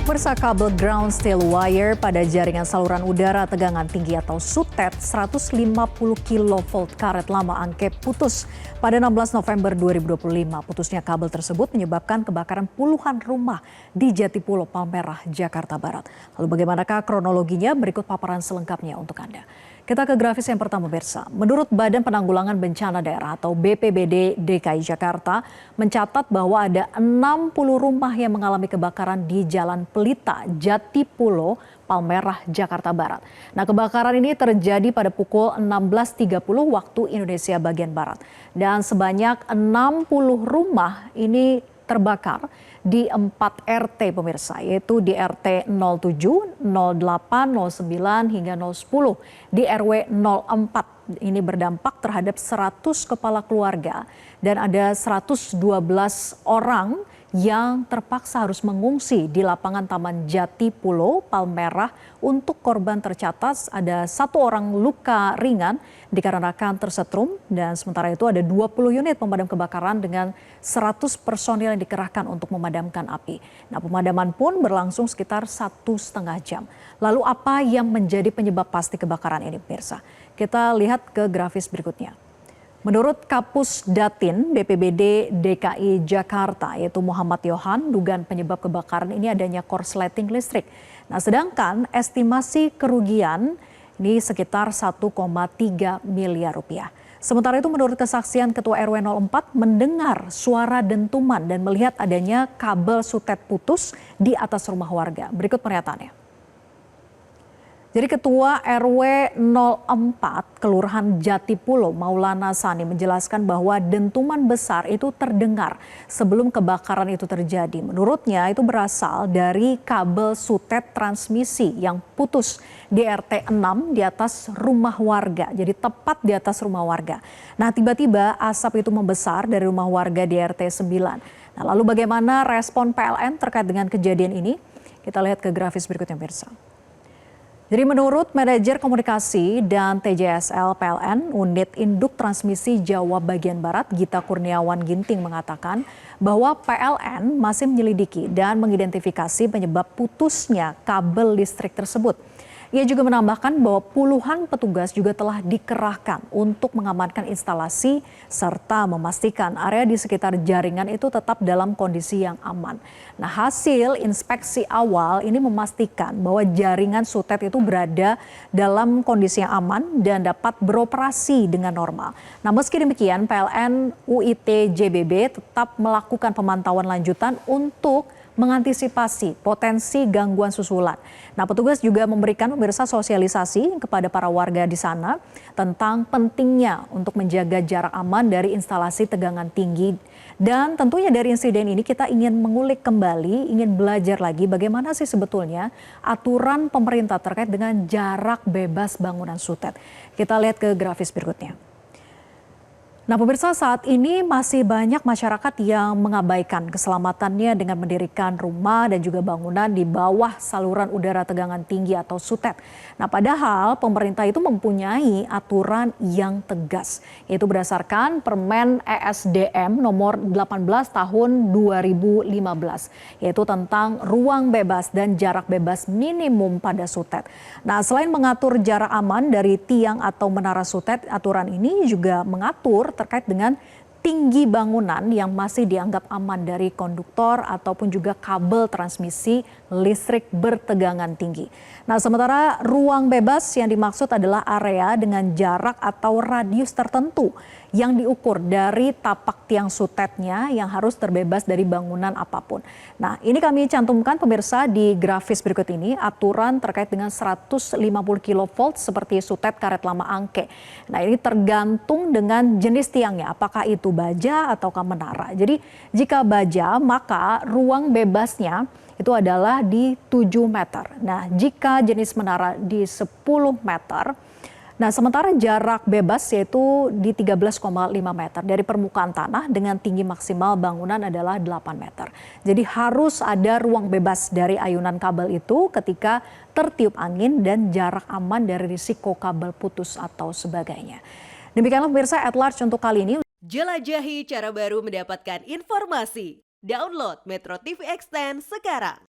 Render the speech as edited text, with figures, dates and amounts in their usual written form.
Pemirsa, kabel ground steel wire pada jaringan saluran udara tegangan tinggi atau SUTET 150 kV karet lama angke putus pada 16 November 2025. Putusnya kabel tersebut menyebabkan kebakaran puluhan rumah di Jatipulo, Palmerah, Jakarta Barat. Lalu bagaimanakah kronologinya? Berikut paparan selengkapnya untuk Anda. Kita ke grafis yang pertama, pemirsa. Menurut Badan Penanggulangan Bencana Daerah atau BPBD DKI Jakarta mencatat bahwa ada 60 rumah yang mengalami kebakaran di Jalan Pelita, Jatipulo, Palmerah, Jakarta Barat. Nah, kebakaran ini terjadi pada pukul 16.30 waktu Indonesia bagian Barat. Dan sebanyak 60 rumah ini terbakar di 4 RT, pemirsa, yaitu di RT 07, 08, 09 hingga 010, di RW 04. Ini berdampak terhadap 100 kepala keluarga dan ada 112 orang yang terpaksa harus mengungsi di lapangan Taman Jatipulo, Palmerah. Untuk korban tercatat ada 1 orang luka ringan dikarenakan tersetrum, dan sementara itu ada 20 unit pemadam kebakaran dengan 100 personil yang dikerahkan untuk memadamkan api. Nah, pemadaman pun berlangsung sekitar 1,5 jam. Lalu apa yang menjadi penyebab pasti kebakaran ini, pemirsa? Kita lihat ke grafis berikutnya. Menurut Kapus Datin BPBD DKI Jakarta, yaitu Muhammad Yohan, dugaan penyebab kebakaran ini adanya korsleting listrik. Nah, sedangkan estimasi kerugian ini sekitar 1,3 miliar rupiah. Sementara itu, menurut kesaksian Ketua RW 04 mendengar suara dentuman dan melihat adanya kabel SUTET putus di atas rumah warga. Berikut pernyataannya. Jadi Ketua RW 04 Kelurahan Jatipulo Maulana Sani menjelaskan bahwa dentuman besar itu terdengar sebelum kebakaran itu terjadi. Menurutnya itu berasal dari kabel SUTET transmisi yang putus di RT 6 di atas rumah warga. Jadi tepat di atas rumah warga. Nah, tiba-tiba asap itu membesar dari rumah warga di RT 9. Nah, lalu bagaimana respon PLN terkait dengan kejadian ini? Kita lihat ke grafis berikutnya, pemirsa. Jadi menurut manajer komunikasi dan TJSL PLN Unit Induk Transmisi Jawa Bagian Barat Gita Kurniawan Ginting mengatakan bahwa PLN masih menyelidiki dan mengidentifikasi penyebab putusnya kabel listrik tersebut. Ia juga menambahkan bahwa puluhan petugas juga telah dikerahkan untuk mengamankan instalasi serta memastikan area di sekitar jaringan itu tetap dalam kondisi yang aman. Nah, hasil inspeksi awal ini memastikan bahwa jaringan SUTET itu berada dalam kondisi yang aman dan dapat beroperasi dengan normal. Nah, meski demikian PLN UIT JBB tetap melakukan pemantauan lanjutan untuk mengantisipasi potensi gangguan susulan. Nah, petugas juga memberikan pemirsa sosialisasi kepada para warga di sana tentang pentingnya untuk menjaga jarak aman dari instalasi tegangan tinggi. Dan tentunya dari insiden ini kita ingin mengulik kembali, ingin belajar lagi bagaimana sih sebetulnya aturan pemerintah terkait dengan jarak bebas bangunan SUTET. Kita lihat ke grafis berikutnya. Nah, pemirsa, saat ini masih banyak masyarakat yang mengabaikan keselamatannya dengan mendirikan rumah dan juga bangunan di bawah saluran udara tegangan tinggi atau SUTET. Nah, padahal pemerintah itu mempunyai aturan yang tegas, yaitu berdasarkan Permen ESDM nomor 18 tahun 2015, yaitu tentang ruang bebas dan jarak bebas minimum pada SUTET. Nah, selain mengatur jarak aman dari tiang atau menara SUTET, aturan ini juga mengatur terkait dengan tinggi bangunan yang masih dianggap aman dari konduktor ataupun juga kabel transmisi listrik bertegangan tinggi. Nah, sementara ruang bebas yang dimaksud adalah area dengan jarak atau radius tertentu yang diukur dari tapak tiang SUTET-nya yang harus terbebas dari bangunan apapun. Nah, ini kami cantumkan pemirsa di grafis berikut ini aturan terkait dengan 150 kV seperti SUTET karet lama angke. Nah, ini tergantung dengan jenis tiangnya, apakah itu baja ataukah menara. Jadi jika baja maka ruang bebasnya itu adalah di 7 meter. Nah, jika jenis menara di 10 meter. Nah, sementara jarak bebas yaitu di 13,5 meter dari permukaan tanah dengan tinggi maksimal bangunan adalah 8 meter. Jadi harus ada ruang bebas dari ayunan kabel itu ketika tertiup angin dan jarak aman dari risiko kabel putus atau sebagainya. Demikianlah pemirsa At Large untuk kali ini. Jelajahi cara baru mendapatkan informasi. Download Metro TV Extend sekarang.